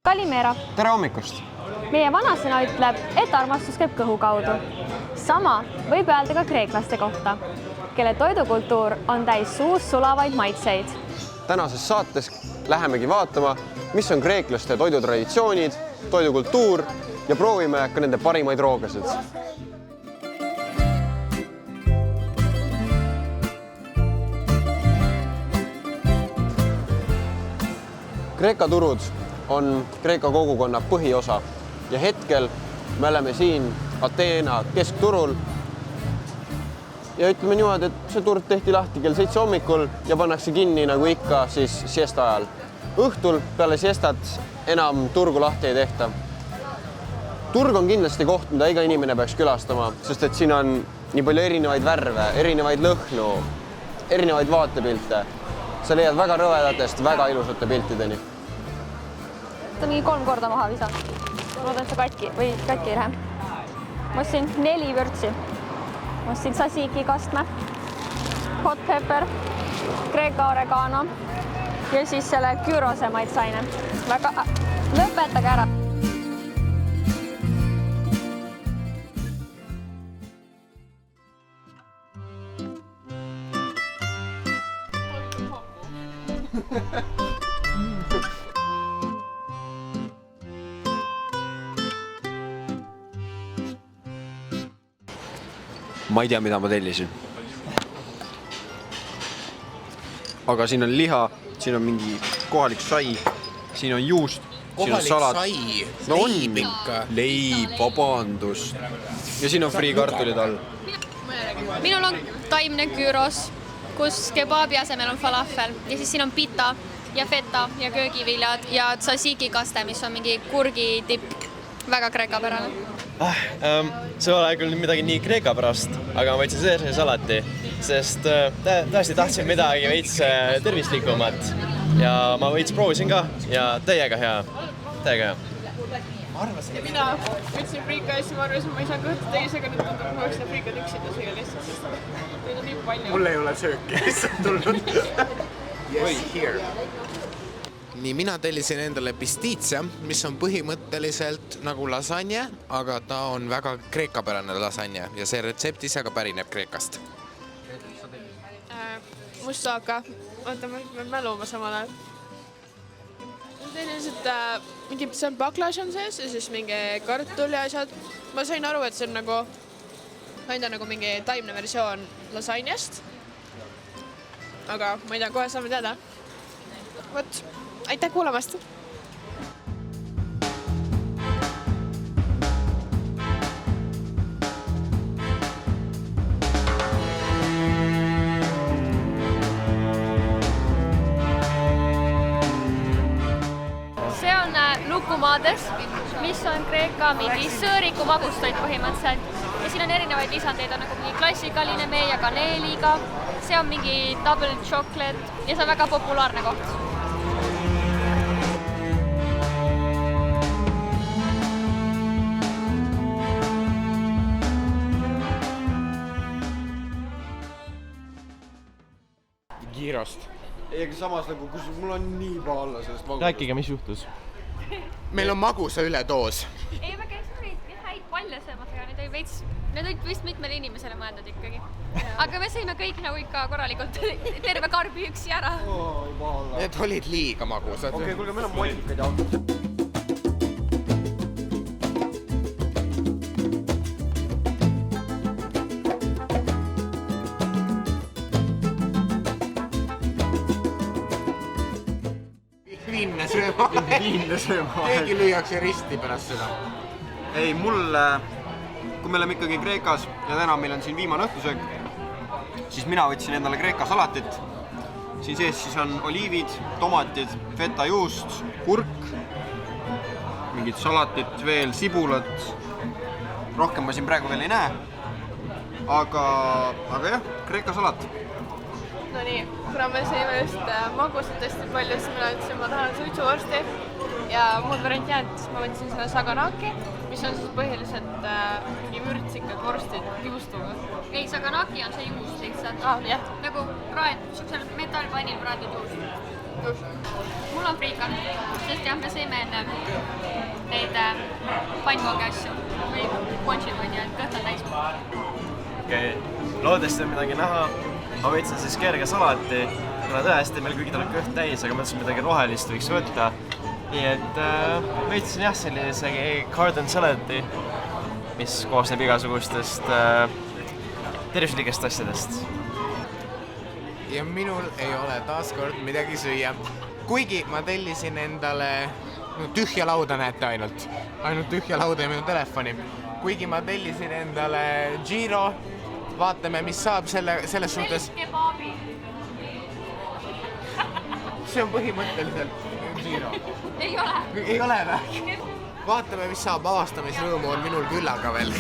Kalimera. Tere hommikust! Meie vanasõna ütleb, et armastus käib kõhu kaudu. Sama võib öelda ka kreeklaste kohta, kelle toidukultuur on täis suus sulavaid maitseid. Tänases saates lähemegi vaatama, mis on kreeklaste toidutraditsioonid, toidukultuur ja proovime ka nende parimaid roogasid. Kreeka turud on Kreeka kogukonna põhiosa ja hetkel me oleme siin Ateena keskturul ja ütleme niimoodi, et see turg tehti lahti kell 7 hommikul ja pannakse kinni nagu ikka siis siesta ajal. Õhtul peale siestat enam turgu lahti ei tehta. Turg on kindlasti koht, mida iga inimene peaks külastama, sest et siin on nii palju erinevaid värve, erinevaid lõhnu, erinevaid vaatepilte. Sa leiad väga rõvedatest, väga ilusate piltideni. Ta mingi 3 korda maha visa. Loodan, et see katki ei lähe. Ma ostsin 4 vürtsi. Ma ostsin tzatziki kastme, hot pepper, Kreeka oregano ja siis selle gyurose maitsaine. Lõpetage ära. Ma ei tea, mida ma tellisin. Aga siin on liha, siin on mingi kohalik sai, siin on juust, siin on salat. No leib ikka. Leib, vabandust. Ja siin on friikartulid all. Minul on taimne gyros, kus kebaabi asemel on falafel ja siis siin on pita ja feta ja köögiviljad ja tzatziki kaste, mis on mingi kurgi tipp. Väga kreekapärane. See ole küll midagi nii kreeka pärast, aga ma võtsin selle salati, sest tõesti tahtsin midagi veits tervislikumat ja ma veits proovisin ka ja täiega hea. Mina võtsin friika ja siis ma arvasin, ma ei saa kõhta teisega, nüüd tundub, ma võiks seda friikad üksinda süüa lihtsalt. Neid on nii palju. Mul ei ole sööki lihtsalt tulnud. Yes, here. Nii, mina tellisin endale pistitsa, mis on põhimõtteliselt nagu lasagne, aga ta on väga kreekapärane lasagne ja see retsept ise ka pärineb Kreekast. Mustaka. Oota, ma pean mäluma samal ajal. Sellised, see on baklaž on sees ja siis mingi kartul ja asjad. Ma sain aru, et see on nagu mingi taimne versioon lasagnest. Aga ma ei tea, kohe saame teada. Võt. Aitäh kuulamast! See on lukumaades, mis on Kreeka mingi sõõriku magustoid põhimõtteliselt. Ja siin on erinevaid lisandeid, on nagu mingi klassikaline mee ja kaneeliga. See on mingi double chocolate ja see on väga populaarne koht. Kiirost. Ega samas nagu, kus mul on nii paha alla sellest magusast. Rääkige, mis juhtus? Meil on magusa üledoos. Ei, me käisime häid palja söömas, aga need olid vist mitmele inimesele mõeldud ikkagi. Aga me sõime kõik nagu ikka korralikult terve karbi üksi ära. Need olid liiga magusad. Okei, kuulge, meil on molikad ja autod. Viinne sööma. Keegi lüüakse risti pärast seda. Ei, kui me oleme ikkagi Kreekas ja täna meil on siin viimane õhtusöök, siis mina võtsin endale Kreeka salatit. Siin sees siis on oliivid, tomatid, feta juust, kurk, mingid salatit veel, sibulat. Rohkem ma siin praegu veel ei näe. Aga jah, Kreeka salat. No nii, kuna me sõime just magusat hästi palju, siis mina ütlesin, ma tahan suitsuvorsti ja muud variant jäänud, siis ma võtsin selle saganaki, mis on siis põhiliselt mingi vürtsikad vorstid juustuga. Ei, saganaki on see juust lihtsalt. Jah. Nagu metallpannil praetud juust. mul on friika, sest jah, me sõime enne neid pannvoogi asju või ponšid või nii, et kõht on täis. Okei, loodesti on midagi näha. Ma võtsin siis kerge salati, kuna tõesti meil kuigi tuleb kõht täis, aga mõtlesin midagi rohelist võiks võtta. Nii et võtsin jah sellise garden salati, mis koosneb igasugustest tervislikest asjadest. Ja minul ei ole taaskord midagi süüa. Kuigi ma tellisin endale tühja lauda, näete ainult tühja lauda ja minu telefoni. Kuigi ma tellisin endale Giro, vaatame, mis saab selles suhtes. Kebaabi. See on põhimõtteliselt Giro. Ei ole. Ei ole või? Vaatame, mis saab, avastamisrõõmu on minul küllaga veel.